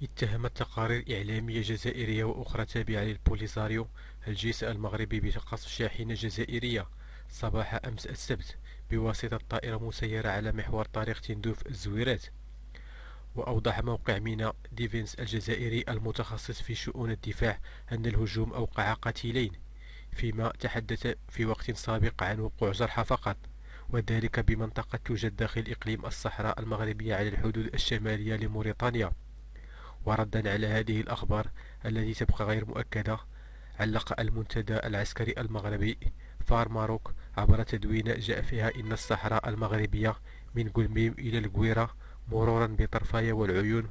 اتهمت تقارير إعلامية جزائرية وأخرى تابعة للبوليساريو الجيش المغربي بقصف شاحنة جزائرية صباح أمس السبت بواسطة طائرة مسيرة على محور طريق تندوف الزويرات. وأوضح موقع مينا ديفينس الجزائري المتخصص في شؤون الدفاع أن الهجوم أوقع قتيلين، فيما تحدث في وقت سابق عن وقوع جرحى فقط، وذلك بمنطقة توجد داخل إقليم الصحراء المغربية على الحدود الشمالية لموريتانيا. وردا على هذه الأخبار التي تبقى غير مؤكدة، علق المنتدى العسكري المغربي فار ماروك عبر تدوينة جاء فيها إن الصحراء المغربية من قلميم إلى القويرة مرورا بطرفايا والعيون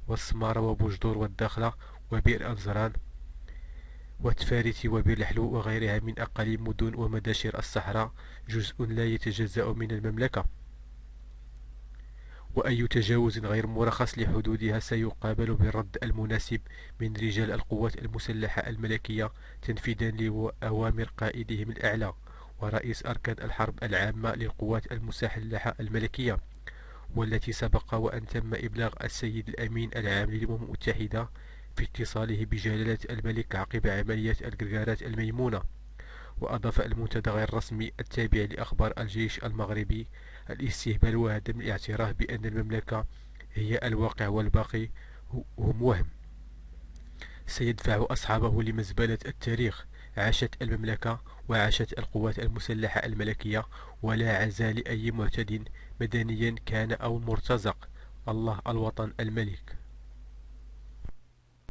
والسمارة وبوجدور والداخلة وبئر الزران وتفاريتي وبئر الحلو وغيرها من أقاليم مدن ومداشر الصحراء جزء لا يتجزأ من المملكة، وأي تجاوز غير مرخص لحدودها سيقابل بالرد المناسب من رجال القوات المسلحة الملكية تنفيذا لأوامر قائدهم الأعلى ورئيس أركان الحرب العامة للقوات المسلحة الملكية، والتي سبق وأن تم إبلاغ السيد الأمين العام للأمم المتحدة في اتصاله بجلالة الملك عقب عملية القرقارات الميمونة. وأضاف المنتدى غير الرسمي التابع لأخبار الجيش المغربي الاستهبال وعدم الاعتراف بأن المملكة هي الواقع والباقي هم وهم سيدفع أصحابه لمزبلة التاريخ. عاشت المملكة وعاشت القوات المسلحة الملكية، ولا عزاء لأي معتد مدنيا كان أو مرتزق. الله الوطن الملك.